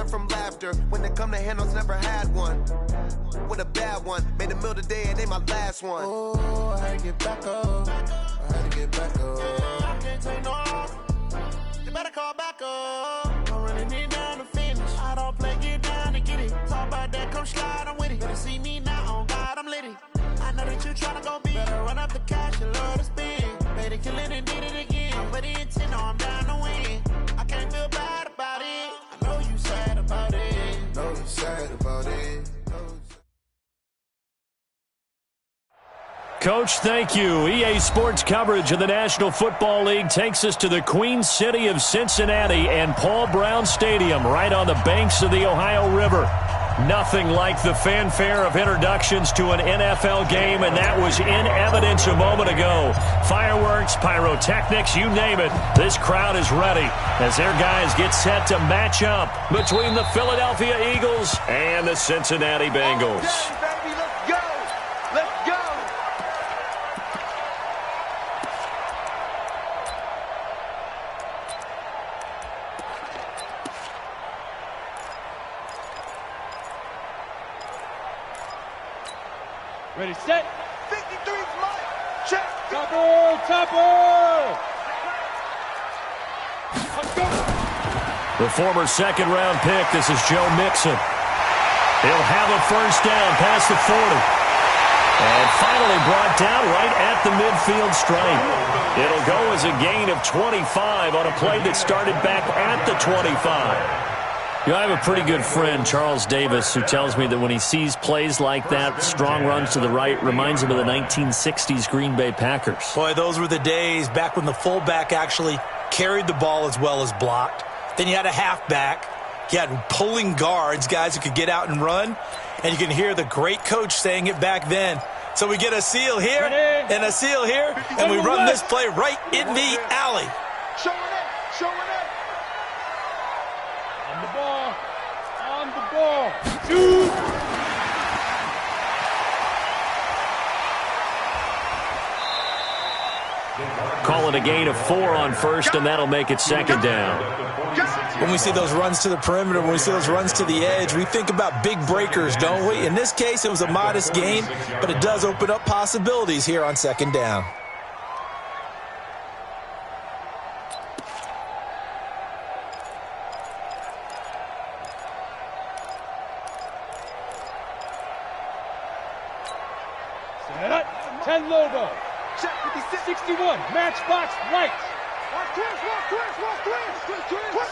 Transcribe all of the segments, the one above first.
learn from laughter. When it come to handles, never had one. With a bad one, made a meal today and they my last one. Oh, I had to get back up. I had to get back up. I can't take no off. You better call back up. Don't really need down to finish. I don't play, get down to get it. Talk about that, come slide, I'm with it. Better see me now, on God, I'm litty. I know that you tryna go big. Better run up the cash, you love to spend. Better kill it and did it again. I'm with the intent, no, I'm down to win. I can't feel bad about it. I know you sad about it. Know you sad about it. Coach, thank you. EA Sports coverage of the National Football League takes us to the Queen City of Cincinnati and Paul Brown Stadium right on the banks of the Ohio River. Nothing like the fanfare of introductions to an NFL game, and that was in evidence a moment ago. Fireworks, pyrotechnics, you name it. This crowd is ready as their guys get set to match up between the Philadelphia Eagles and the Cincinnati Bengals. Ready, set. 53's Mike. Check. Topper. Let's go. The former second-round pick, this is Joe Mixon. He'll have a first down past the 40. And finally brought down right at the midfield stripe. It'll go as a gain of 25 on a play that started back at the 25. You know, I have a pretty good friend, Charles Davis, who tells me that when he sees plays like that, strong runs to the right, reminds him of the 1960s Green Bay Packers. Boy, those were the days back when the fullback actually carried the ball as well as blocked. Then you had a halfback. You had pulling guards, guys who could get out and run. And you can hear the great coach saying it back then. So we get a seal here and a seal here, and we run this play right in the alley. Showing it. On the ball. Shoot. Call it a gain of 4 on first, and that'll make it second down. When we see those runs to the perimeter, when we see those runs to the edge, we think about big breakers, don't we? In this case, it was a modest gain, but it does open up possibilities here on second down. Set up. 10 logo. 61. Matchbox right.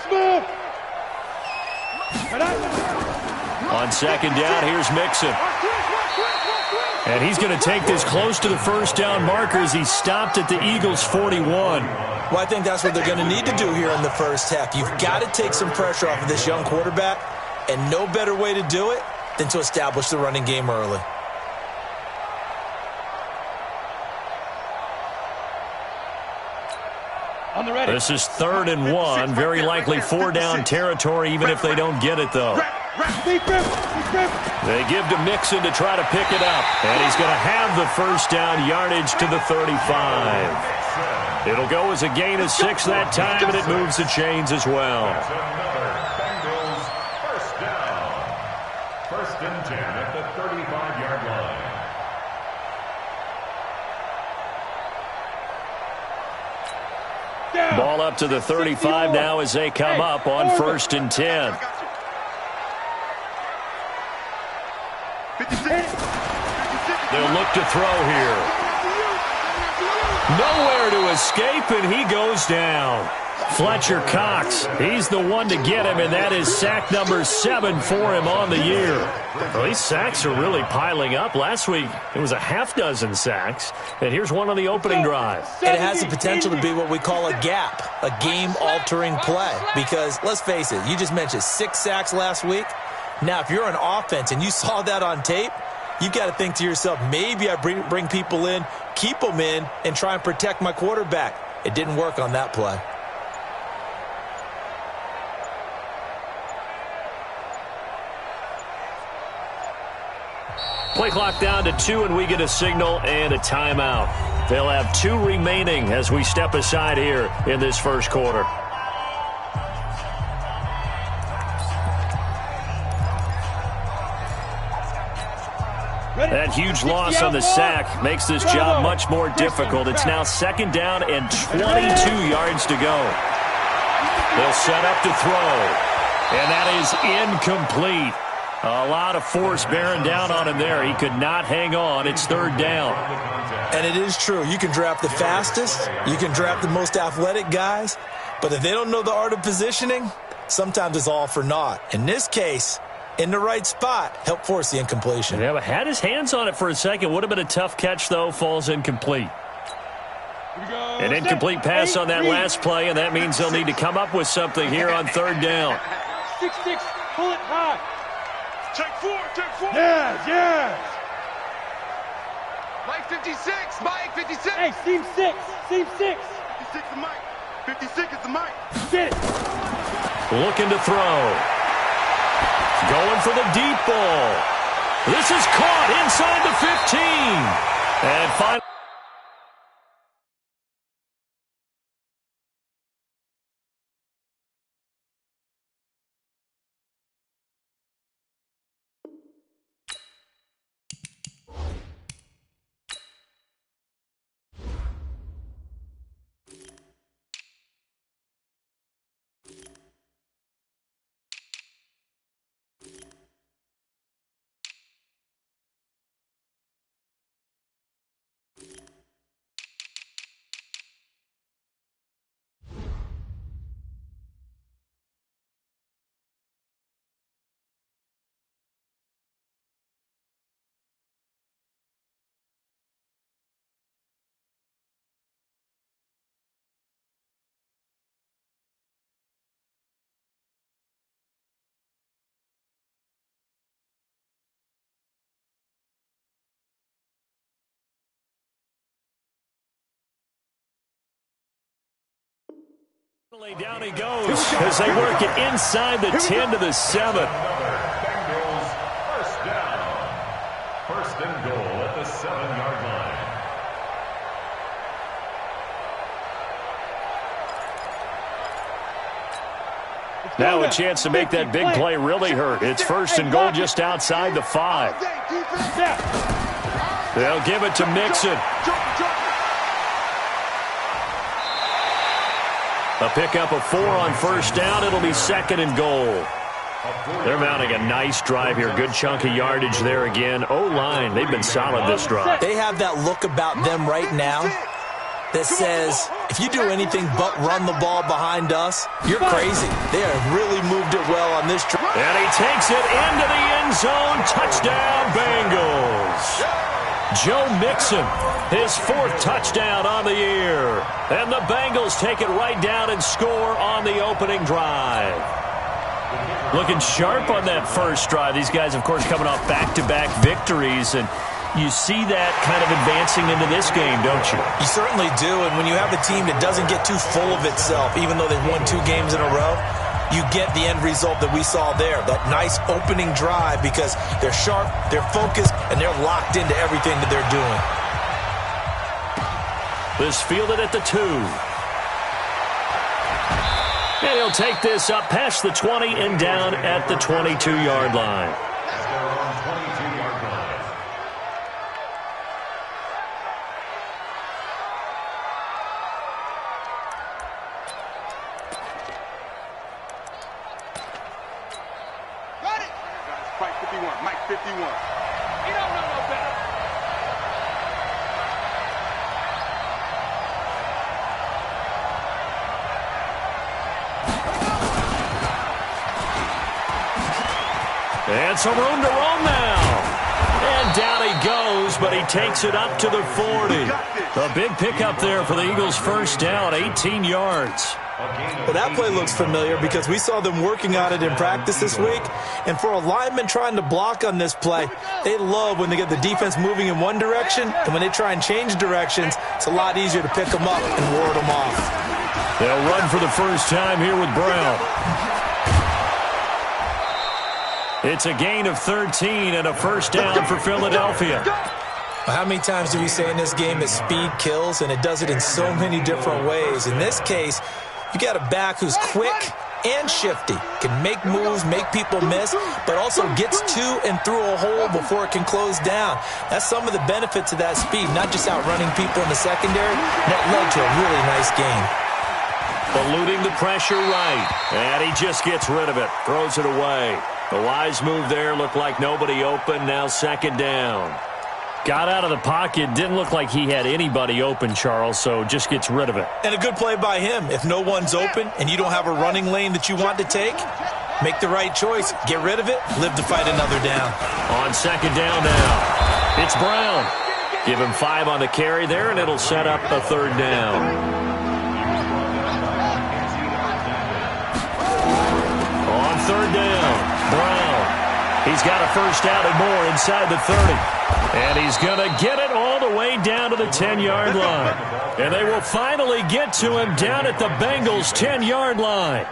Smooth. On second down, here's Mixon. And he's going to take this close to the first down marker as he stopped at the Eagles' 41. Well, I think that's what they're going to need to do here in the first half. You've got to take some pressure off of this young quarterback, and no better way to do it than to establish the running game early. On the ready. This is 3rd and 1. Very likely 4-down territory, even if they don't get it, though. They give to Mixon to try to pick it up. And he's going to have the first down yardage to the 35. It'll go as a gain of 6 that time, and it moves the chains as well. Bengals first down. 1st and 10 at the 35-yard line. Ball up to the 35 now as they come up on 1st and 10. They'll look to throw here. Nowhere to escape, and he goes down. Fletcher Cox, he's the one to get him, and that is sack number 7 for him on the year. Well, these sacks are really piling up. Last week, it was a half-dozen sacks, and here's one on the opening drive. And it has the potential to be what we call a gap, a game-altering play. Because, let's face it, you just mentioned 6 sacks last week. Now, if you're an offense and you saw that on tape, you've got to think to yourself, maybe I bring people in, keep them in, and try and protect my quarterback. It didn't work on that play. Play clock down to 2, and we get a signal and a timeout. They'll have 2 remaining as we step aside here in this first quarter. That huge loss on the sack makes this job much more difficult. It's now 2nd down and 22 yards to go. They'll set up to throw. And that is incomplete. A lot of force bearing down on him there. He could not hang on. It's 3rd down. And it is true. You can draft the fastest. You can draft the most athletic guys. But if they don't know the art of positioning, sometimes it's all for naught. In this case, in the right spot, help force the incompletion. Yeah, but had his hands on it for a second. Would have been a tough catch, though. Falls incomplete. An incomplete pass on that last play, and that means they'll need to come up with something here on 3rd down. 6-6, pull it high. Check 4, check 4. Yes. Mike 56, Mike 56. Hey, seam 6, seam 6. 56 is Mike. 56 is the Mike. Get it. Looking to throw. Going for the deep ball. This is caught inside the 15. And finally. Down he goes as they work it inside the 10 to the 7. Bengals first down. 1st and goal at the 7-yard line. Now a chance to make that big play really hurt. It's 1st and goal just outside the 5. They'll give it to Mixon. A pickup of 4 on 1st down. It'll be 2nd and goal. They're mounting a nice drive here. Good chunk of yardage there again. O-line, they've been solid this drive. They have that look about them right now that says, if you do anything but run the ball behind us, you're crazy. They have really moved it well on this drive. And he takes it into the end zone. Touchdown, Bengals. Joe Mixon, his 4th touchdown on the year. And the Bengals take it right down and score on the opening drive. Looking sharp on that first drive. These guys, of course, coming off back-to-back victories. And you see that kind of advancing into this game, don't you? You certainly do. And when you have a team that doesn't get too full of itself, even though they've won 2 games in a row, you get the end result that we saw there, that nice opening drive, because they're sharp, they're focused, and they're locked into everything that they're doing. This fielded at the 2. And he'll take this up past the 20 and down at the 22-yard line. Mike 51, Mike 51. You don't know no better. And some room to roam now. And down he goes, but he takes it up to the 40. A big pickup there for the Eagles' 1st down, 18 yards. Well, that play looks familiar because we saw them working on it in practice this week. And for a lineman trying to block on this play, they love when they get the defense moving in one direction. And when they try and change directions, it's a lot easier to pick them up and ward them off. They'll run for the first time here with Brown. It's a gain of 13 and a 1st down for Philadelphia. How many times do we say in this game that speed kills, and it does it in so many different ways? In this case, you got a back who's quick, and shifty. Can make moves, make people miss, but also gets to and through a hole before it can close down. That's some of the benefits of that speed, not just outrunning people in the secondary. That led to a really nice game. Eluding the pressure right, and he just gets rid of it, throws it away. The wise move there, looked like nobody open, now second down. Got out of the pocket, didn't look like he had anybody open, Charles, so just gets rid of it. And a good play by him. If no one's open and you don't have a running lane that you want to take, make the right choice. Get rid of it, live to fight another down. On second down now, it's Brown. Give him 5 on the carry there, and it'll set up a third down. On third down, Brown. He's got a first down and more inside the 30. And he's going to get it all the way down to the 10-yard line. And they will finally get to him down at the Bengals' 10-yard line.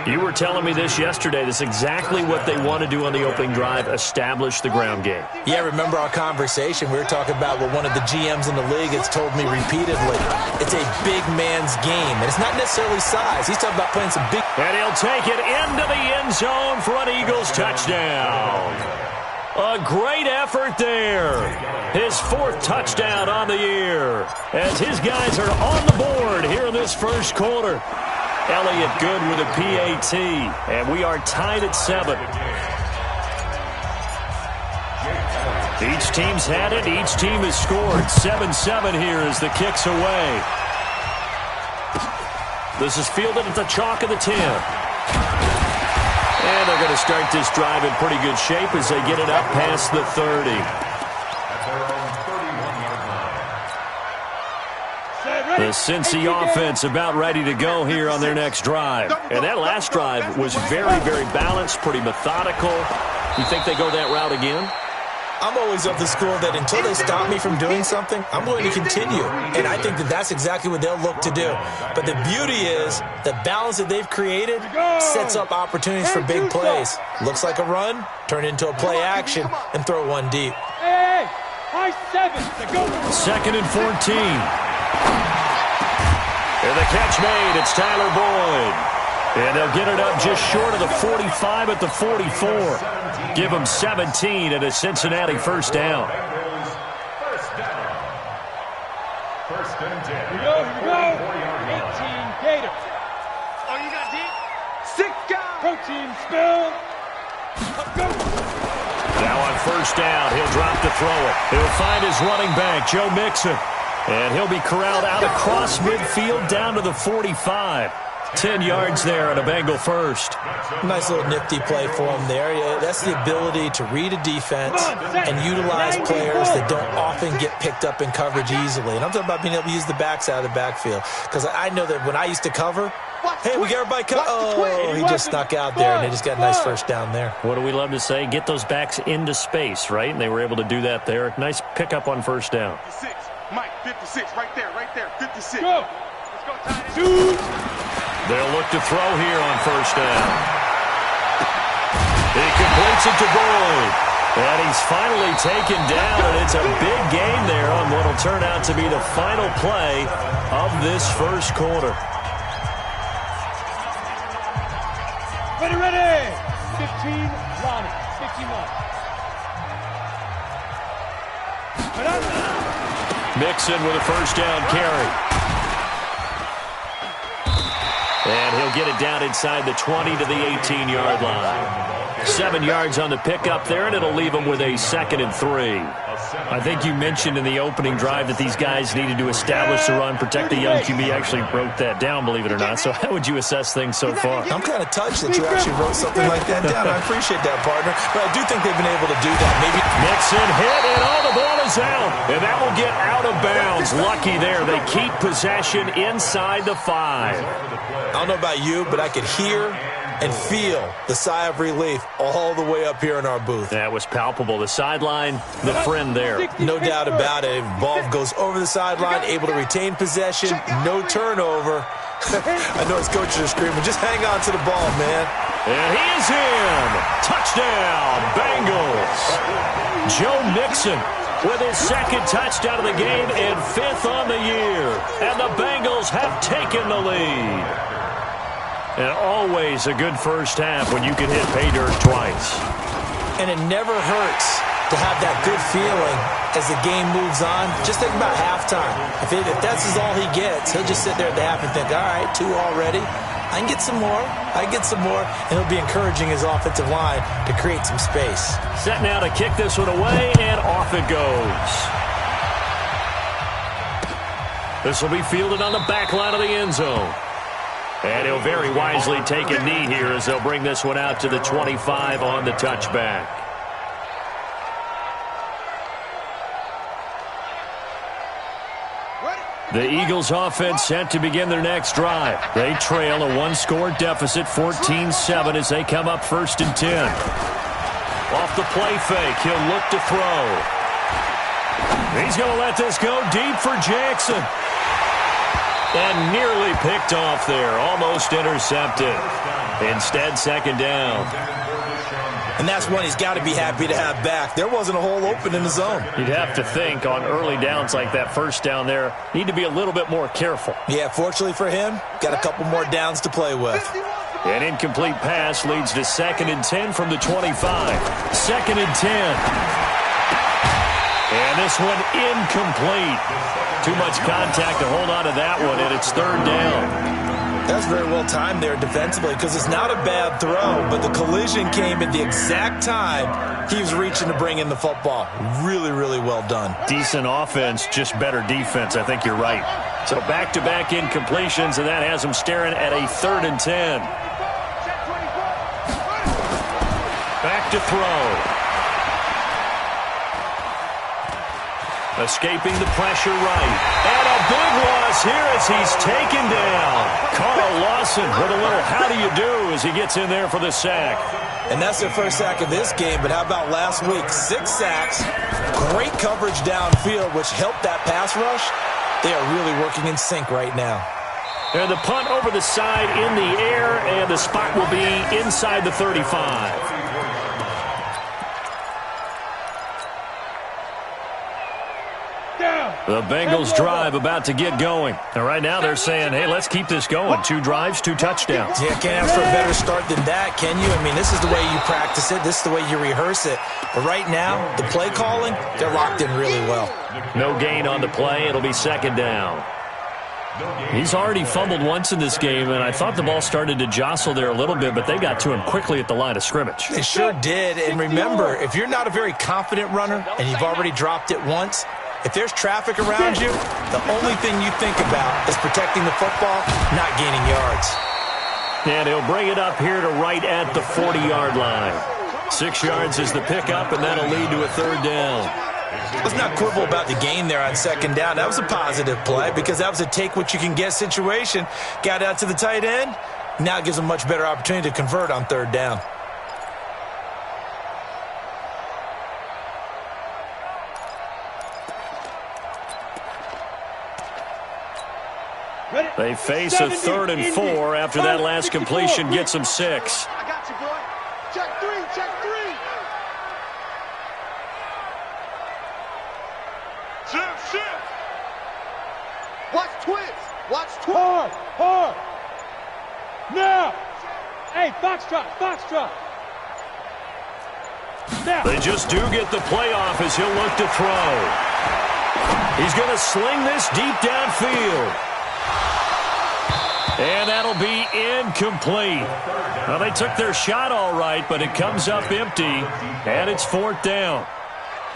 You were telling me this yesterday. This is exactly what they want to do on the opening drive, establish the ground game. Yeah, remember our conversation? We were talking about what one of the GMs in the league has told me repeatedly. It's a big man's game. And it's not necessarily size. He's talking about playing some big... And he'll take it into the end zone for an Eagles touchdown. A great effort there. His 4th touchdown on the year as his guys are on the board here in this first quarter. Elliott good with a PAT, and we are tied at 7. Each team's had it. Each team has scored. 7-7 here as the kick's away. This is fielded at the chalk of the 10. And they're going to start this drive in pretty good shape as they get it up past the 30. The Cincy offense about ready to go here on their next drive. And that last drive was very, very balanced, pretty methodical. You think they go that route again? I'm always of the school that until they stop me from doing something, I'm going to continue. And I think that that's exactly what they'll look to do. But the beauty is the balance that they've created sets up opportunities for big plays. Looks like a run, turn it into a play action, and throw one deep. Hey, high 7. Second and 14. And the catch made. It's Tyler Boyd. And they'll get it up just short of the 45 at the 44. Give them 17 at a Cincinnati first down. First and 10. Here we go. 18 Gators. Oh, you got deep? 6 guys. Protein spill. Let's go. Now on first down, he'll drop to throw it. He'll find his running back, Joe Mixon. And he'll be corralled out across midfield down to the 45. 10 yards there on a Bengal first. Nice little nifty play for him there. Yeah, that's the ability to read a defense and utilize players that don't often get picked up in coverage easily. And I'm talking about being able to use the backs out of the backfield. Because I know that when I used to cover, hey, we got everybody covered. Oh, he just snuck out there, and they just got a nice first down there. What do we love to say? Get those backs into space, right? And they were able to do that there. Nice pickup on first down. 56. Mike, 56, right there, 56. Go. Let's go, tight end. They'll look to throw here on first down. He completes it to Boyd. And he's finally taken down, and it's a big gain there on what will turn out to be the final play of this first quarter. Ready. 15, Lonnie. 51. Mixon with a first down carry. And he'll get it down inside the 20 to the 18-yard line. 7 yards on the pickup there, and it'll leave him with a 2nd and 3. I think you mentioned in the opening drive that these guys needed to establish the run, protect the young QB. Actually wrote that down, believe it or not. So how would you assess things so far? I'm kind of touched that you actually wrote something like that down. I appreciate that, partner. But I do think they've been able to do that. Maybe Mixon hit, and all the ball is out. And that will get out of bounds. Lucky there. They keep possession inside the 5. I don't know about you, but I could hear and feel the sigh of relief all the way up here in our booth. That was palpable. The sideline, the friend there. No doubt about it. Ball goes over the sideline, able to retain possession, no turnover. I know his coaches are screaming, just hang on to the ball, man. And he is in. Touchdown, Bengals. Joe Mixon with his 2nd touchdown of the game and 5th on the year. And the Bengals have taken the lead. And always a good first half when you can hit pay dirt twice. And it never hurts to have that good feeling as the game moves on. Just think about halftime. If that's all he gets, he'll just sit there at the half and think, all right, 2 already. I can get some more. I can get some more. And he'll be encouraging his offensive line to create some space. Set now to kick this one away, and off it goes. This will be fielded on the back line of the end zone. And he'll very wisely take a knee here as they'll bring this one out to the 25 on the touchback. The Eagles offense set to begin their next drive. They trail a 1-score deficit, 14-7, as they come up 1st and 10. Off the play fake, he'll look to throw. He's going to let this go deep for Jackson. And nearly picked off there, almost intercepted. Instead, 2nd down. And that's one he's got to be happy to have back. There wasn't a hole open in the zone. You'd have to think on early downs like that, first down there, need to be a little bit more careful. Yeah, fortunately for him, got a couple more downs to play with. An incomplete pass leads to 2nd and 10 from the 25. 2nd and 10. And this one incomplete. Too much contact to hold on to that one, and it's 3rd down. That's very well timed there defensively because it's not a bad throw, but the collision came at the exact time he was reaching to bring in the football. Really, really well done. Decent offense, just better defense. I think you're right. So back-to-back incompletions, and that has him staring at a 3rd and 10. Back to throw. Escaping the pressure right. And a big loss here as he's taken down. Carl Lawson with a little how do you do as he gets in there for the sack. And that's their first sack of this game, but how about last week? 6 sacks, great coverage downfield, which helped that pass rush. They are really working in sync right now. And the punt over the side in the air, and the spot will be inside the 35. The Bengals drive about to get going. And right now they're saying, hey, let's keep this going. 2 drives, 2 touchdowns. Yeah, can't ask for a better start than that, can you? I mean, this is the way you practice it. This is the way you rehearse it. But right now, the play calling, they're locked in really well. No gain on the play. It'll be 2nd down. He's already fumbled once in this game, and I thought the ball started to jostle there a little bit, but they got to him quickly at the line of scrimmage. They sure did. And remember, if you're not a very confident runner and you've already dropped it once, if there's traffic around you, the only thing you think about is protecting the football, not gaining yards. And he'll bring it up here to right at the 40-yard line. 6 yards is the pickup, and that'll lead to a 3rd down. Let's not quibble about the gain there on 2nd down. That was a positive play because that was a take-what-you-can-get situation. Got out to the tight end. Now it gives them a much better opportunity to convert on 3rd down. They face a 3rd and 4 after that last completion gets them 6. I got you, boy. Check 3, check 3. Shift. Watch twist. Watch twist. Hard. Now. Hey, Foxtrot. Now. They just do get the play off as he'll look to throw. He's going to sling this deep downfield. And that'll be incomplete. Well, they took their shot all right, but it comes up empty, and it's 4th down.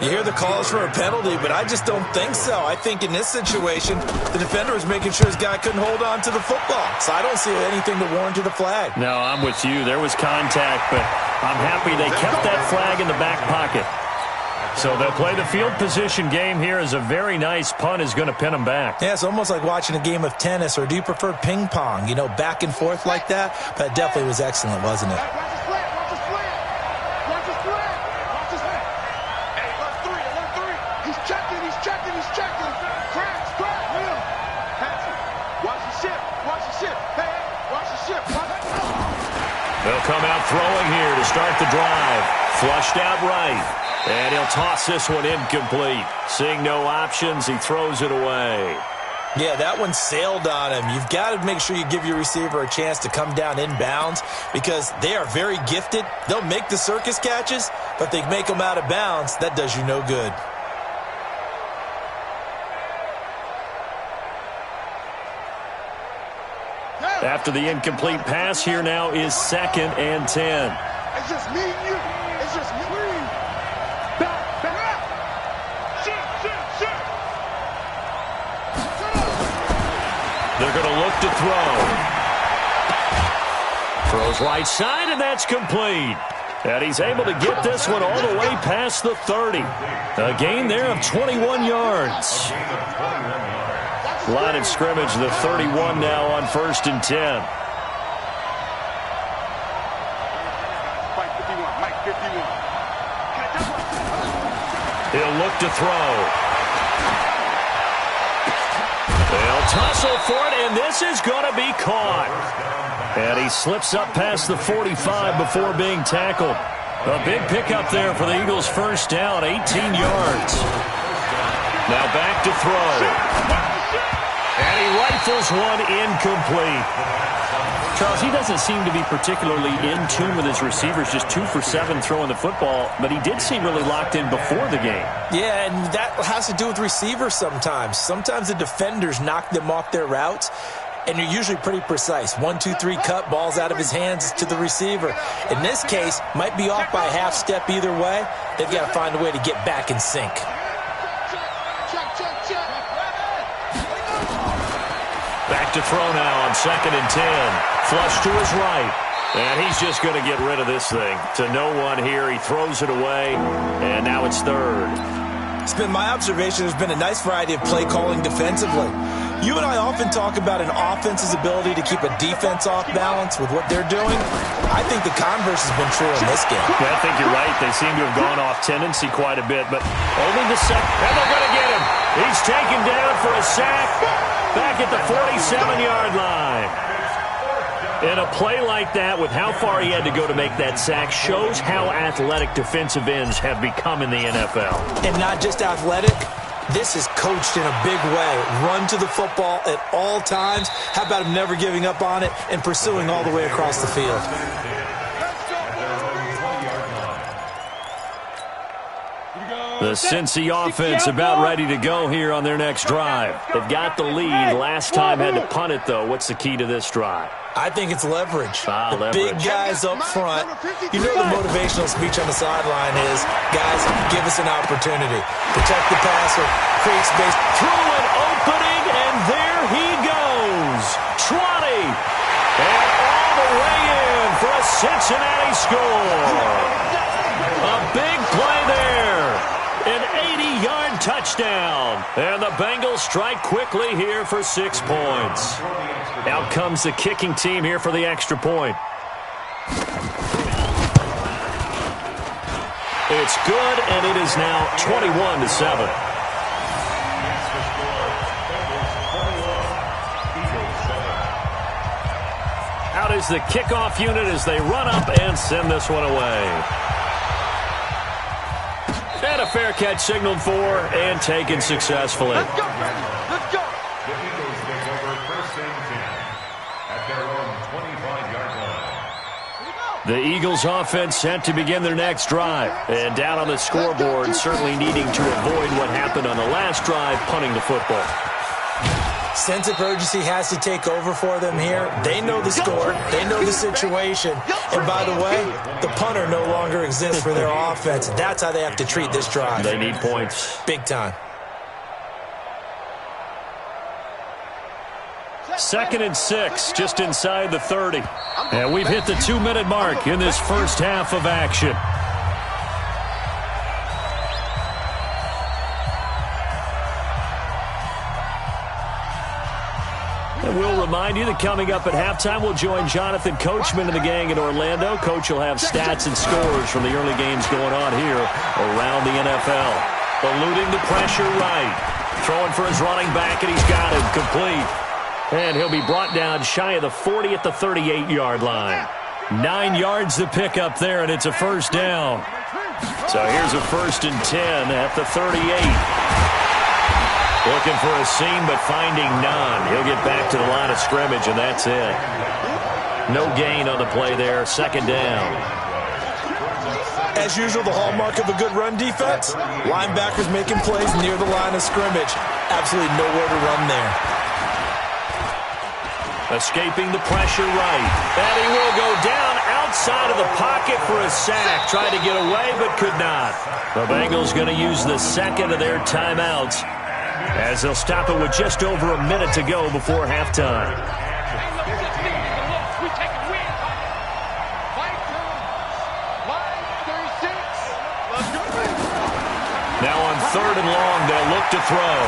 You hear the calls for a penalty, but I just don't think so. I think in this situation, the defender was making sure his guy couldn't hold on to the football. So I don't see anything to warrant the flag. No, I'm with you. There was contact, but I'm happy they kept that flag in the back pocket. So they'll play the field position game here as a very nice punt is going to pin them back. Yeah, it's almost like watching a game of tennis, or do you prefer ping pong? You know, back and forth like that? But it definitely was excellent, wasn't it? They'll come out throwing here to start the drive. Flushed out right. And he'll toss this one incomplete. Seeing no options, he throws it away. Yeah, that one sailed on him. You've got to make sure you give your receiver a chance to come down inbounds because they are very gifted. They'll make the circus catches, but they make them out of bounds. That does you no good. After the incomplete pass, here now is 2nd and 10. It's just me and you. It's just me. Back. Shit. They're going to look to throw. Throws right side, and that's complete. And he's able to get this one all the way past the 30. A gain there of 21 yards. Line of scrimmage, the 31 now on 1st and 10. Mike 51. He'll look to throw. They'll tussle for it, and this is going to be caught. And he slips up past the 45 before being tackled. A big pickup there for the Eagles' first down, 18 yards. Now back to throw. And he rifles one incomplete. Charles, he doesn't seem to be particularly in tune with his receivers, just 2 for 7 throwing the football, but he did seem really locked in before the game. Yeah, and that has to do with receivers sometimes. Sometimes the defenders knock them off their routes, and you're usually pretty precise. 1, 2, 3 cut, balls out of his hands to the receiver. In this case, might be off by a half step either way. They've got to find a way to get back in sync. Back to throw now on 2nd and 10. Flush to his right. And he's just going to get rid of this thing. To no one here. He throws it away. And now it's 3rd. It's been my observation there's been a nice variety of play calling defensively. You and I often talk about an offense's ability to keep a defense off balance with what they're doing. I think the converse has been true in this game. Yeah, I think you're right. They seem to have gone off tendency quite a bit, but only the second. And they're going to get him. He's taken down for a sack back at the 47-yard line. And a play like that, with how far he had to go to make that sack, shows how athletic defensive ends have become in the NFL. And not just athletic. This is coached in a big way. Run to the football at all times. How about him never giving up on it and pursuing all the way across the field? The Cincy offense about ready to go here on their next drive. They've got the lead. Last time had to punt it, though. What's the key to this drive? I think it's leverage. The leverage. Big guys up front. You know the motivational speech on the sideline is, guys, give us an opportunity. Protect the passer, create space. Through an opening, and there he goes. Trotty. And all the way in for a Cincinnati score. A big play there. An 80-yard touchdown. And the Bengals strike quickly here for 6 points. Out comes the kicking team here for the extra point. It's good, and it is now 21-7. Out is the kickoff unit as they run up and send this one away. And a fair catch signaled for and taken successfully. Let's go, baby. Let's go. The Eagles take over 1st and 10 at their own 25-yard line. The Eagles offense set to begin their next drive. And down on the scoreboard, certainly needing to avoid what happened on the last drive, punting the football. Sense of urgency has to take over for them here. They know the score. They know the situation. And by the way, the punter no longer exists for their offense. That's how they have to treat this drive. They need points. Big time. 2nd and 6, just inside the 30. And we've hit the 2-minute mark in this first half of action. And we'll remind you that coming up at halftime, we'll join Jonathan Coachman and the gang in Orlando. Coach will have stats and scores from the early games going on here around the NFL. Eluding the pressure right. Throwing for his running back, and he's got him complete. And he'll be brought down shy of the 40 at the 38-yard line. 9 yards to pick up there, and it's a first down. So here's a 1st and 10 at the 38. Looking for a seam, but finding none. He'll get back to the line of scrimmage, and that's it. No gain on the play there. Second down. As usual, the hallmark of a good run defense, linebackers making plays near the line of scrimmage. Absolutely nowhere to run there. Escaping the pressure right. And he will go down outside of the pocket for a sack. Tried to get away, but could not. The Bengals going to use the second of their timeouts as they'll stop it with just over a minute to go before halftime. Now on third and long, they'll look to throw.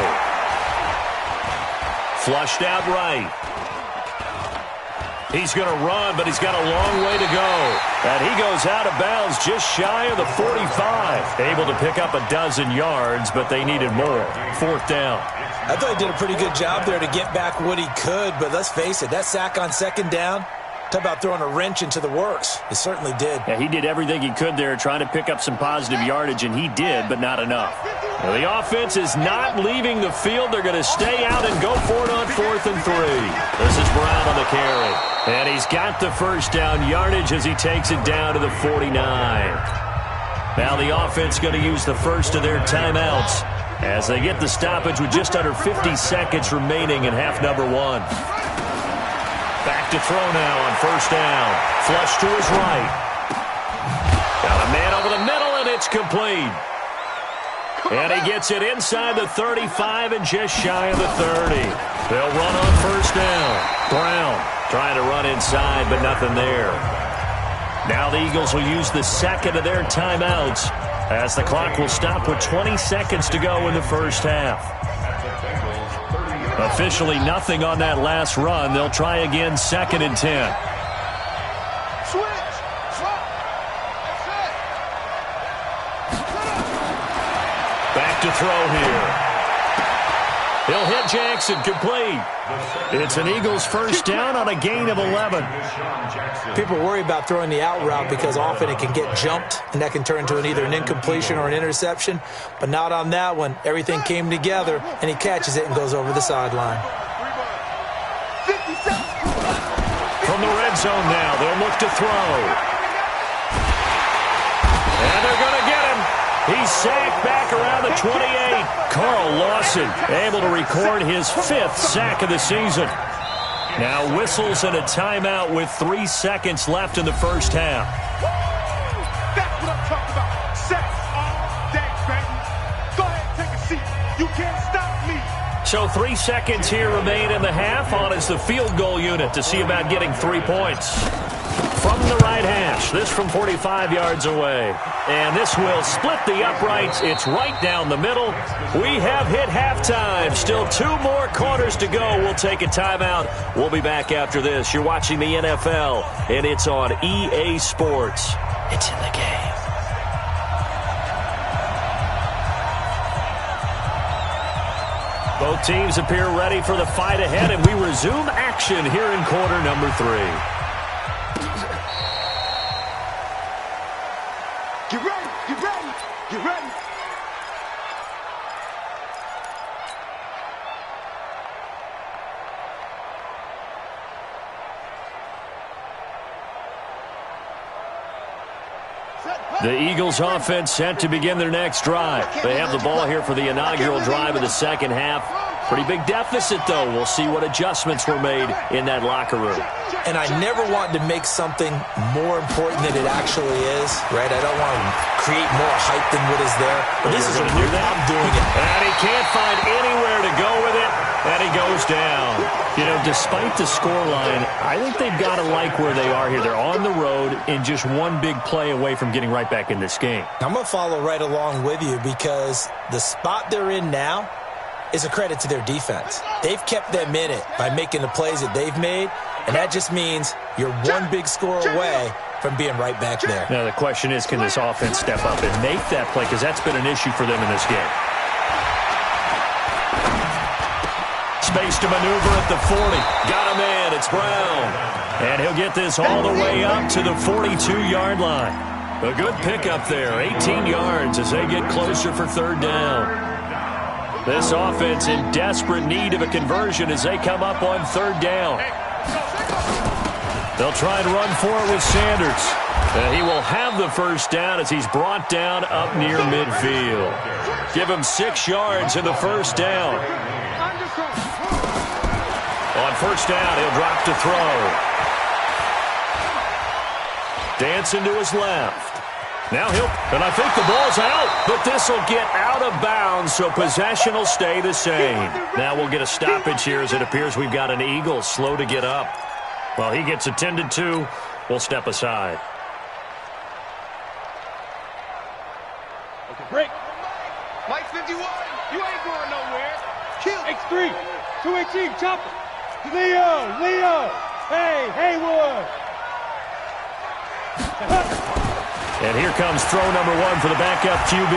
Flushed out right. He's going to run, but he's got a long way to go. And he goes out of bounds just shy of the 45. Able to pick up a dozen yards, but they needed more. Fourth down. I thought he did a pretty good job there to get back what he could, but let's face it, that sack on second down, talk about throwing a wrench into the works. It certainly did. Yeah, he did everything he could there trying to pick up some positive yardage, and he did, but not enough. Well, the offense is not leaving the field. They're going to stay out and go for it on 4th and 3. This is Brown on the carry. And he's got the first down yardage as he takes it down to the 49. Now the offense going to use the first of their timeouts as they get the stoppage with just under 50 seconds remaining in half number 1. Back to throw now on first down. Flush to his right. Got a man over the middle, and it's complete. And he gets it inside the 35 and just shy of the 30. They'll run on first down. Brown trying to run inside, but nothing there. Now the Eagles will use the second of their timeouts as the clock will stop with 20 seconds to go in the first half. Officially nothing on that last run. They'll try again 2nd and 10. Back to throw here. He'll hit Jackson, complete. It's an Eagles first down on a gain of 11. People worry about throwing the out route because often it can get jumped, and that can turn into either an incompletion or an interception. But not on that one. Everything came together, and he catches it and goes over the sideline. From the red zone now, they'll look to throw. And they're going to get him. He's sacked back around the 28. Carl Lawson able to record his 5th sack of the season. Now whistles and a timeout with 3 seconds left in the first half. That's what I'm talking about. Sacks all day, baby. Go ahead, take a seat. You can't stop me. So 3 seconds here remain in the half. On is the field goal unit to see about getting 3 points. From the right hash, this from 45 yards away. And this will split the uprights. It's right down the middle. We have hit halftime. Still 2 more quarters to go. We'll take a timeout. We'll be back after this. You're watching the NFL, and it's on EA Sports. It's in the game. Both teams appear ready for the fight ahead, and we resume action here in quarter number 3. Get ready, get ready, get ready. The Eagles offense set to begin their next drive. They have the ball here for the inaugural drive of the second half. Pretty big deficit, though. We'll see what adjustments were made in that locker room. And I never want to make something more important than it actually is, right? I don't want to create more hype than what is there. But this is a new that. I'm doing it. And he can't find anywhere to go with it, and he goes down. You know, despite the scoreline, I think they've got to like where they are here. They're on the road and just one big play away from getting right back in this game. I'm going to follow right along with you because the spot they're in now is a credit to their defense. They've kept them in it by making the plays that they've made, and that just means you're one big score away from being right back there. Now, the question is, can this offense step up and make that play? Because that's been an issue for them in this game. Space to maneuver at the 40. Got a man. It's Brown. And he'll get this all the way up to the 42-yard line. A good pickup there. 18 yards as they get closer for third down. This offense in desperate need of a conversion as they come up on third down. They'll try and run for it with Sanders. He will have the first down as he's brought down up near midfield. Give him 6 yards in the first down. On first down, he'll drop to throw. Dancing to his left. Now and I think the ball's out, but this will get out of bounds, so possession will stay the same. Now we'll get a stoppage here as it appears we've got an Eagle slow to get up. While he gets attended to, we'll step aside. Okay, break. Mike 51, you ain't going nowhere. Kill. X3, 218, chopper. Leo. Hey, Haywood. And here comes throw number 1 for the backup QB.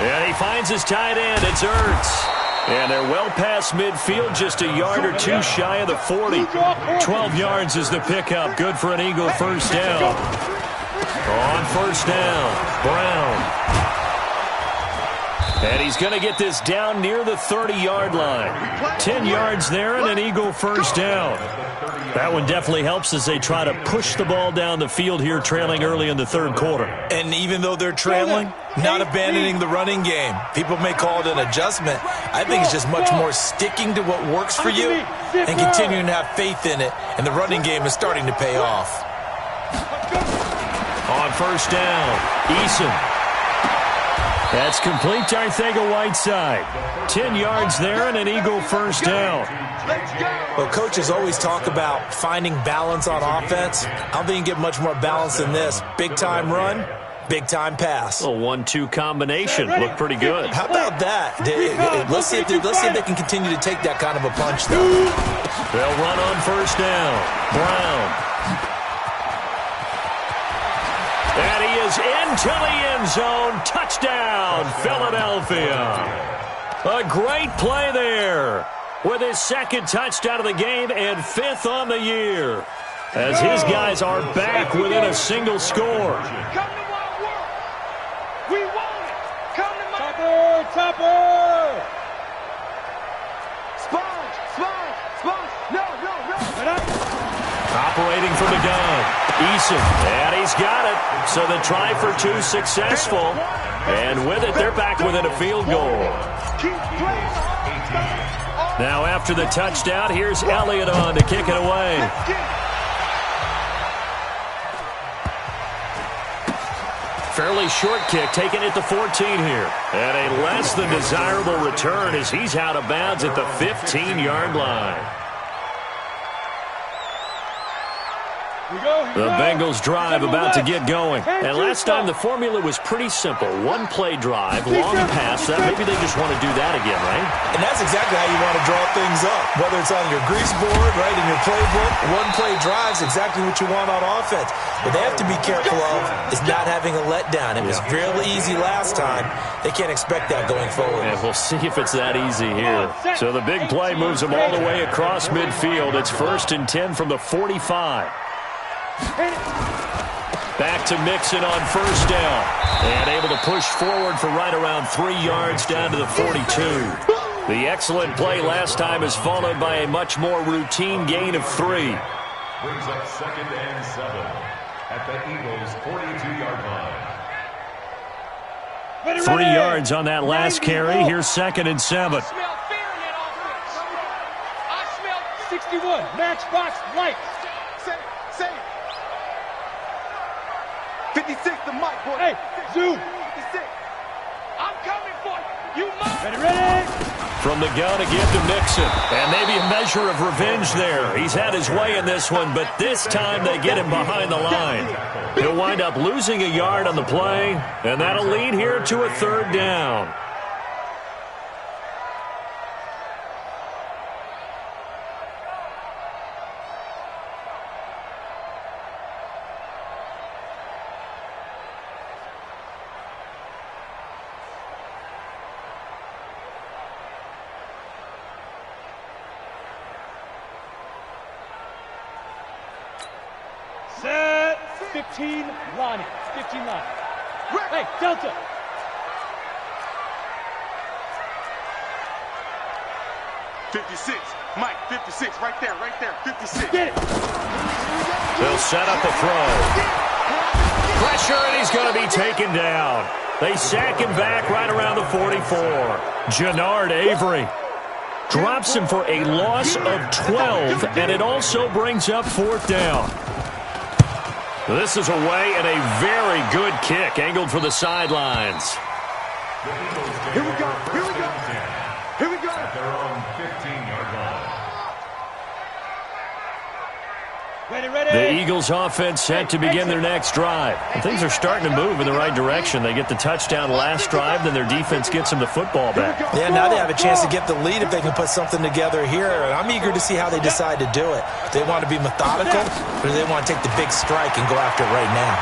And he finds his tight end. It's Ertz. And they're well past midfield, just a yard or 2 shy of the 40. 12 yards is the pickup. Good for an Eagle first down. On first down, Brown. And he's going to get this down near the 30-yard line. 10 yards there and an Eagle first down. That one definitely helps as they try to push the ball down the field here, trailing early in the third quarter. And even though they're trailing, not abandoning the running game. People may call it an adjustment. I think it's just much more sticking to what works for you and continuing to have faith in it. And the running game is starting to pay off. On first down, Eason. That's complete to Arcega-Whiteside. 10 yards there and an Eagle first down. Well, coaches always talk about finding balance on offense. I don't think you can get much more balance than this. Big-time run, big-time pass. A 1-2 combination. Looked pretty good. How about that? Let's see if they can continue to take that kind of a punch, though. They'll run on first down. Brown. And he is into the end zone. Touchdown, Philadelphia. A great play there with his second touchdown of the game and 5th on the year, as his guys are back within a single score. Come to my world. We want it. Come to my Topper. Sponge. No. Operating from the gun, Eason, and he's got it. So the try for 2 successful, and with it, they're back within a field goal. Now after the touchdown, here's Elliott on to kick it away. Fairly short kick, taken at the 14 here. And a less than desirable return as he's out of bounds at the 15-yard line. The Bengals drive about to get going. And last time the formula was pretty simple. 1-play drive, long pass. Maybe they just want to do that again, right? And that's exactly how you want to draw things up. Whether it's on your grease board, right, in your playbook, 1-play drive is exactly what you want on offense. What they have to be careful of is not having a letdown. It was real easy last time. They can't expect that going forward. And we'll see if it's that easy here. So the big play moves them all the way across midfield. It's 1st and 10 from the 45. Back to Mixon on first down. And able to push forward for right around 3 yards down to the 42. The excellent play last time is followed by a much more routine gain of 3. Brings up 2nd and 7 at the Eagles' 42-yard line. 3 yards on that last carry. Here's 2nd and 7. I smell 61, matchbox light. Say it. 56 the mic, boy. Hey, Zoo. 56. I'm coming for you. You must. Ready. From the gun again to Mixon. And maybe a measure of revenge there. He's had his way in this one, but this time they get him behind the line. He'll wind up losing a yard on the play, and that'll lead here to a 3rd down. Set. 15 line. Hey, Delta. 56. Mike, 56. Right there, 56. Get it. They'll set up a throw. Pressure, and he's going to be taken down. They sack him back right around the 44. Jannard Avery drops him for a loss of 12, and it also brings up 4th down. This is away, and a very good kick angled for the sidelines. Here we go. Here we go. Here we go. At their own 15-yard line. Ready. The Eagles offense set to begin their next drive. And things are starting to move in the right direction. They get the touchdown last drive, then their defense gets them the football back. Yeah, now they have a chance to get the lead if they can put something together here. And I'm eager to see how they decide to do it. Do they want to be methodical, or do they want to take the big strike and go after it right now?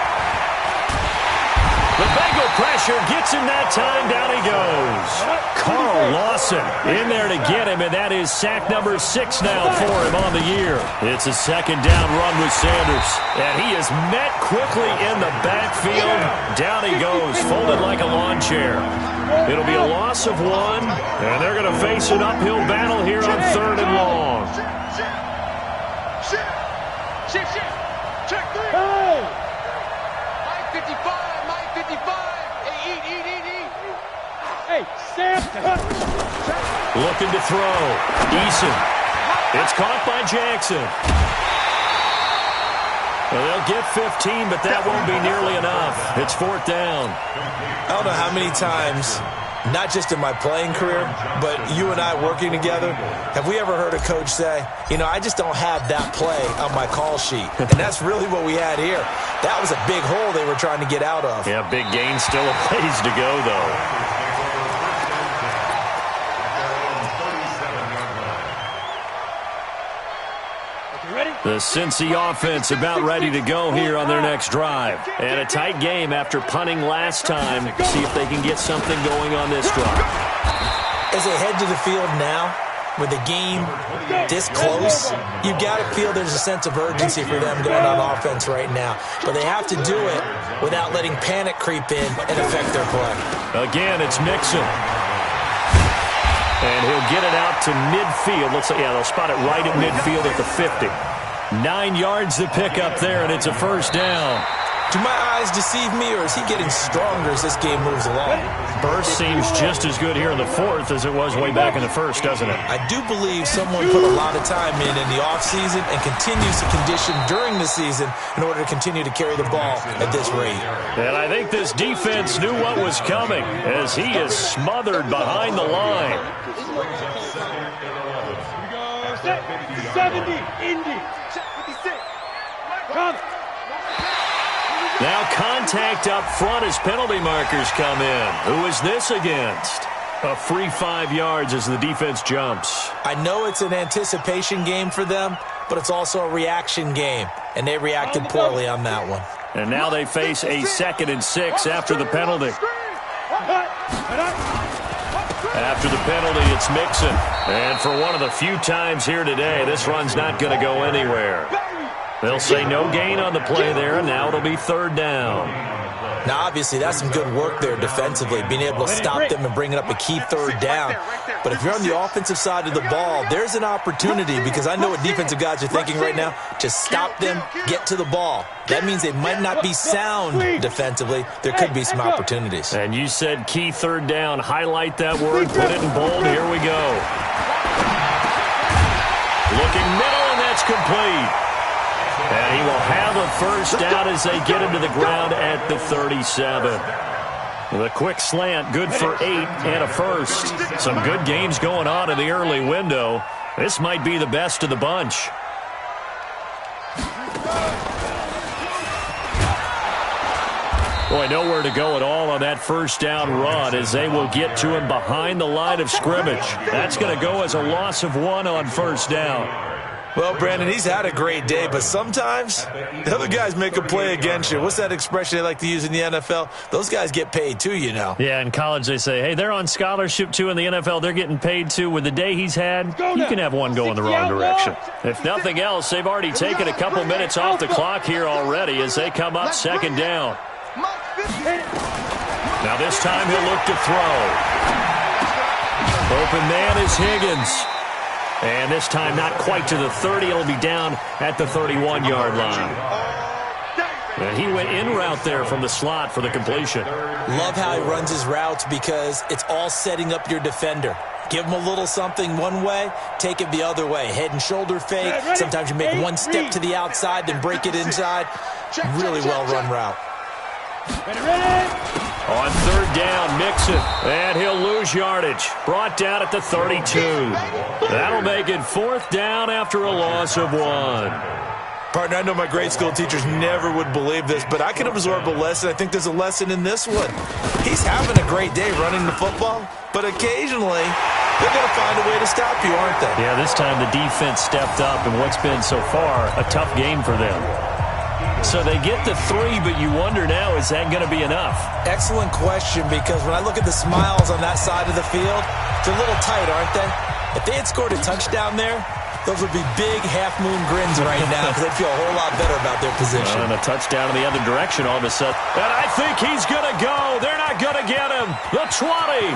The Bengal pressure gets him that time. Down he goes. Carl Lawson in there to get him, and that is sack number 6 now for him on the year. It's a 2nd down run with Sanders, and he is met quickly in the backfield. Down he goes, folded like a lawn chair. It'll be a loss of 1, and they're going to face an uphill battle here on 3rd and long. Shift. Check 3. Hey. Mike 55. Mike 55. Hey, eat. Hey, Sam. Looking to throw. Eason. It's caught by Jackson. Well, they'll get 15, but that won't be nearly enough. It's 4th down. I don't know how many times, not just in my playing career, but you and I working together, have we ever heard a coach say, I just don't have that play on my call sheet. And that's really what we had here. That was a big hole they were trying to get out of. Yeah, big gain, still a ways to go, though. The Cincy offense about ready to go here on their next drive. And a tight game after punting last time. See if they can get something going on this drive. As they head to the field now, with the game this close, you've got to feel there's a sense of urgency for them going on offense right now. But they have to do it without letting panic creep in and affect their play. Again, it's Mixon. And he'll get it out to midfield. They'll spot it right at midfield at the 50. 9 yards to pick up there, and it's a 1st down. Do my eyes deceive me, or is he getting stronger as this game moves along? Burst seems just as good here in the 4th as it was way back in the 1st, doesn't it? I do believe someone put a lot of time in the offseason and continues to condition during the season in order to continue to carry the ball at this rate. And I think this defense knew what was coming as he is smothered behind the line. 70, Indy. 56. Come. Now contact up front as penalty markers come in. Who is this against? A free 5 yards as the defense jumps. I know it's an anticipation game for them, but it's also a reaction game, and they reacted poorly on that one. And now they face a 2nd and 6 after the penalty. After the penalty, it's Mixon. And for one of the few times here today, this run's not going to go anywhere. They'll say no gain on the play there, and now it'll be 3rd down. Now, obviously, that's some good work there defensively, being able to stop them and bringing up a key 3rd down. But if you're on the offensive side of the ball, there's an opportunity, because I know what defensive guys are thinking right now. Just stop them, get to the ball. That means they might not be sound defensively. There could be some opportunities. And you said key 3rd down. Highlight that word, put it in bold. Here we go. Looking middle, and that's complete. And he will have a 1st down as they get him to the ground at the 37. The quick slant, good for 8 and a 1st. Some good games going on in the early window. This might be the best of the bunch. Boy, nowhere to go at all on that 1st down run as they will get to him behind the line of scrimmage. That's going to go as a loss of 1 on 1st down. Well, Brandon, he's had a great day, but sometimes the other guys make a play against you. What's that expression they like to use in the NFL? Those guys get paid too, you know. Yeah, in college they say, hey, they're on scholarship too. In the NFL, they're getting paid too. With the day he's had, you can have one go in the wrong direction. If nothing else, they've already taken a couple minutes off the clock here already as they come up 2nd down. Now this time he'll look to throw. Open man is Higgins. And this time not quite to the 30. It'll be down at the 31-yard line. And he went in route there from the slot for the completion. Love how he runs his routes because it's all setting up your defender. Give him a little something one way, take it the other way. Head and shoulder fake. Sometimes you make one step to the outside, then break it inside. Really well-run route. On third down, Mixon, and he'll lose yardage. Brought down at the 32. That'll make it fourth down after a loss of 1. Partner, I know my grade school teachers never would believe this, but I can absorb a lesson. I think there's a lesson in this one. He's having a great day running the football, but occasionally they're going to find a way to stop you, aren't they? Yeah, this time the defense stepped up in what's been so far a tough game for them. So they get the 3, but you wonder now, is that going to be enough? Excellent question, because when I look at the smiles on that side of the field, they're a little tight, aren't they? If they had scored a touchdown there, those would be big half-moon grins right now because they'd feel a whole lot better about their position. And a touchdown in the other direction all of a sudden. And I think he's going to go. They're not going to get him. The 20.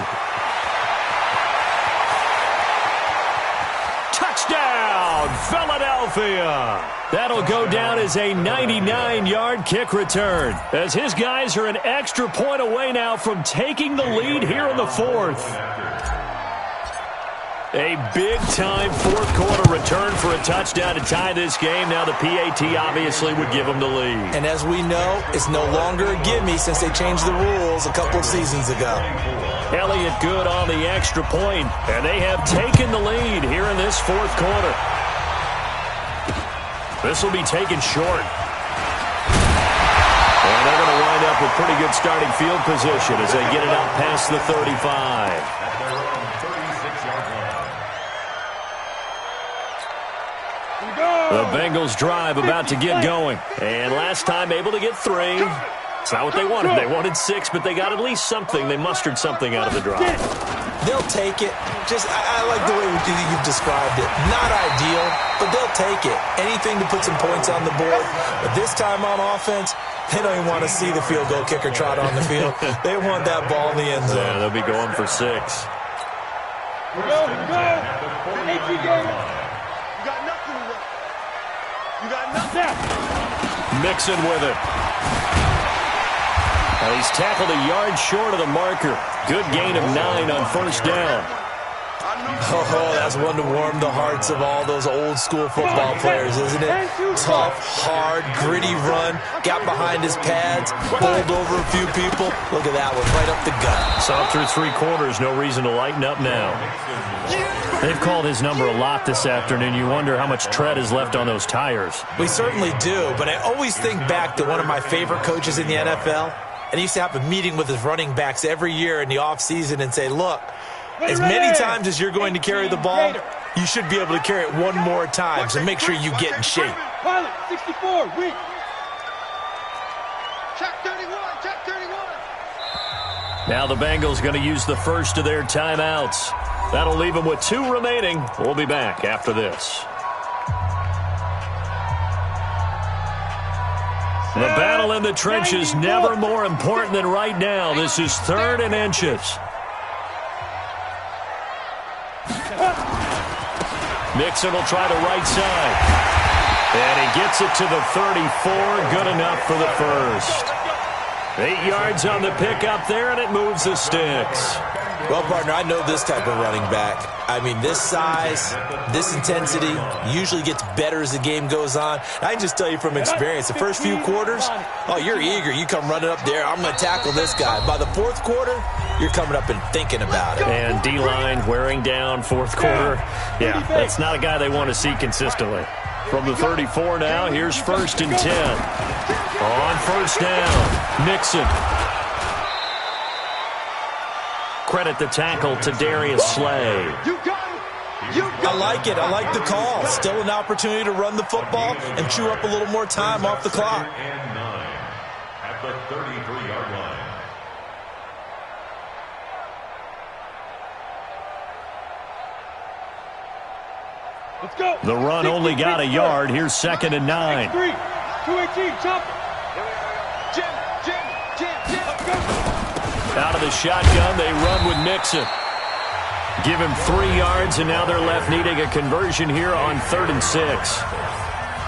Touchdown, Philadelphia. That'll go down as a 99-yard kick return, as his guys are an extra point away now from taking the lead here in the fourth. A big-time fourth-quarter return for a touchdown to tie this game. Now the PAT obviously would give them the lead. And as we know, it's no longer a gimme since they changed the rules a couple of seasons ago. Elliott good on the extra point, and they have taken the lead here in this fourth quarter. This will be taken short. And they're going to wind up with pretty good starting field position as they get it out past the 35. The Bengals drive about to get going. And last time able to get 3. It's not what they wanted. They wanted 6, but they got at least something. They mustered something out of the drive. They'll take it. I like the way you've described it. Not ideal, but they'll take it. Anything to put some points on the board. But this time on offense, they don't even want to see the field goal kicker trot on the field. They want that ball in the end zone. Yeah, they'll be going for 6. Go. You got nothing to run. You got nothing. Mixon with it. Well, he's tackled a yard short of the marker. Good gain of 9 on first down. Oh, that's one to warm the hearts of all those old-school football players, isn't it? Tough, hard, gritty run. Got behind his pads, bowled over a few people. Look at that one, right up the gut. Saw through 3 quarters, no reason to lighten up now. They've called his number a lot this afternoon. You wonder how much tread is left on those tires. We certainly do, but I always think back to one of my favorite coaches in the NFL, and he used to have a meeting with his running backs every year in the offseason and say, look, as many times as you're going to carry the ball, you should be able to carry it one more time, so make sure you get in shape. Pilot, 64, weak. Check 31, check 31. Now the Bengals going to use the first of their timeouts. That'll leave them with 2 remaining. We'll be back after this. The battle in the trenches, never more important than right now. This is 3rd and inches. Mixon will try the right side. And he gets it to the 34. Good enough for the first. 8 yards on the pickup there, and it moves the sticks. Well, partner, I know this type of running back. I mean, this size, this intensity usually gets better as the game goes on. I can just tell you from experience, the first few quarters, oh, you're eager. You come running up there, I'm going to tackle this guy. By the 4th quarter, you're coming up and thinking about it. And D-line wearing down 4th quarter. Yeah, that's not a guy they want to see consistently. From the 34 now, here's 1st and 10. On first down, Mixon. Credit the tackle to Darius Slay. I like it. I like the call. Still an opportunity to run the football and chew up a little more time off the clock. And 9 at the 33-yard line. Let's go. The run only got a yard. Here's 2nd and 9. 218, chop. Jim. Out of the shotgun, they run with Mixon. Give him 3 yards, and now they're left needing a conversion here on 3rd and 6.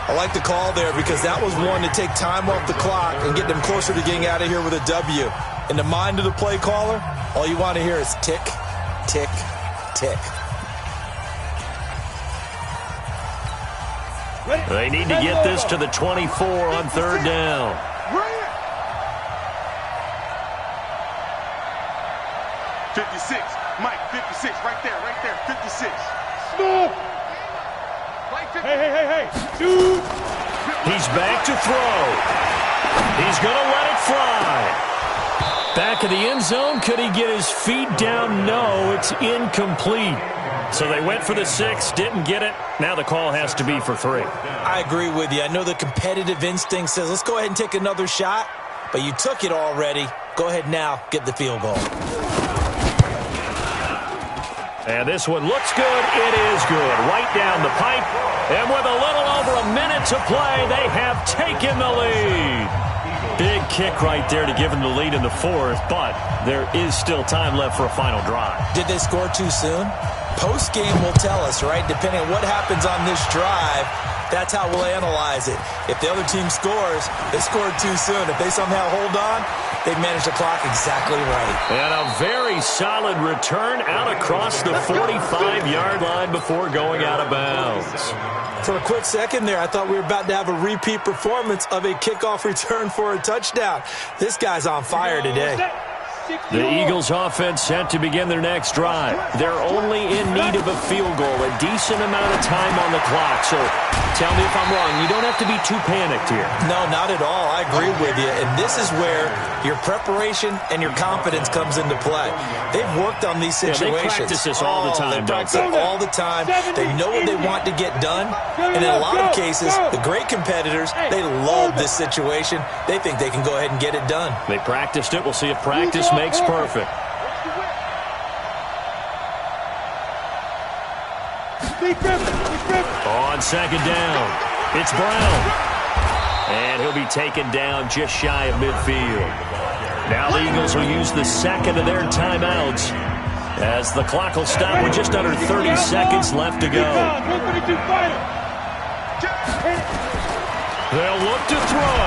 I like the call there because that was one to take time off the clock and get them closer to getting out of here with a W. In the mind of the play caller, all you want to hear is tick, tick, tick. They need to get this to the 24 on 3rd down. 56. Mike, 56. Right there. 56. Smooth. Hey. Dude. He's back to throw. He's going to let it fly. Back in the end zone. Could he get his feet down? No, it's incomplete. So they went for the 6, didn't get it. Now the call has to be for 3. I agree with you. I know the competitive instinct says, let's go ahead and take another shot. But you took it already. Go ahead now, get the field goal. And this one looks good. It is good. Right down the pipe. And with a little over a minute to play, they have taken the lead. Big kick right there to give them the lead in the 4th, but there is still time left for a final drive. Did they score too soon? Post-game will tell us, right? Depending on what happens on this drive, that's how we'll analyze it. If the other team scores, they scored too soon. If they somehow hold on, they've managed the clock exactly right. And a very solid return out across the 45-yard line before going out of bounds. For a quick second there, I thought we were about to have a repeat performance of a kickoff return for a touchdown. This guy's on fire today. The Eagles offense set to begin their next drive. They're only in need of a field goal, a decent amount of time on the clock. So tell me if I'm wrong. You don't have to be too panicked here. No, not at all. I agree with you. And this is where your preparation and your confidence comes into play. They've worked on these situations. Yeah, they practice this all the time. They practice it all the time. They know what they want to get done. And in a lot of cases, the great competitors, they love this situation. They think they can go ahead and get it done. They practiced it. We'll see if practice makes perfect. On 2nd down, it's Brown. And he'll be taken down just shy of midfield. Now the Eagles will use the 2nd of their timeouts as the clock will stop with just under 30 seconds left to go. They'll look to throw.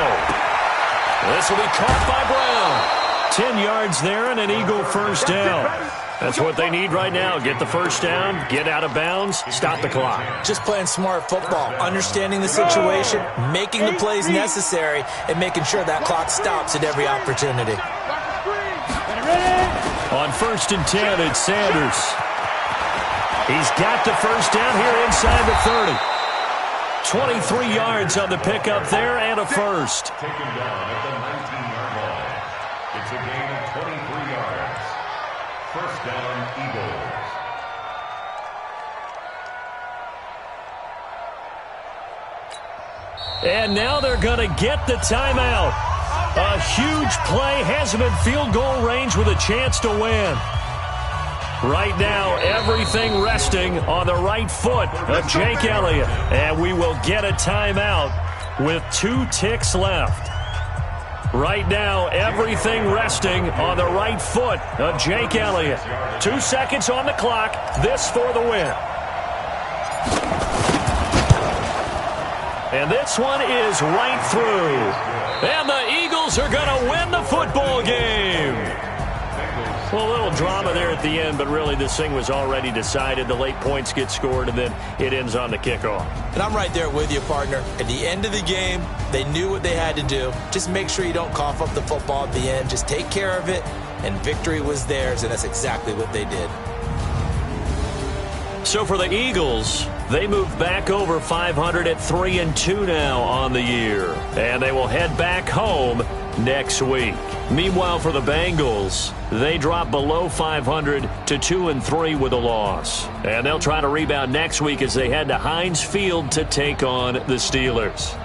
This will be caught by Brown. 10 yards there and an Eagle first down. That's what they need right now. Get the first down, get out of bounds, stop the clock. Just playing smart football, understanding the situation, making the plays necessary, and making sure that clock stops at every opportunity. On 1st and 10, it's Sanders. He's got the first down here inside the 30. 23 yards on the pickup there and a first. Taken down at the 19-yard line. It's a gain of 23 yards. First down, Eagles. And now they're going to get the timeout. A huge play has them in field goal range with a chance to win. Right now, everything resting on the right foot of Jake Elliott. And we will get a timeout with 2 ticks left. Right now, everything resting on the right foot of Jake Elliott. 2 seconds on the clock. This for the win. And this one is right through. And the Eagles are going to win the football game. Well, a little drama there at the end, but really this thing was already decided. The late points get scored, and then it ends on the kickoff. And I'm right there with you, partner. At the end of the game, they knew what they had to do. Just make sure you don't cough up the football at the end. Just take care of it, and victory was theirs, and that's exactly what they did. So for the Eagles, they move back over 500 at 3-2 now on the year. And they will head back home next week. Meanwhile, for the Bengals, they drop below 500 to 2-3 with a loss. And they'll try to rebound next week as they head to Heinz Field to take on the Steelers.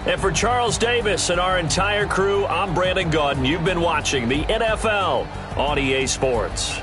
And for Charles Davis and our entire crew, I'm Brandon Gaudin. You've been watching the NFL on EA Sports.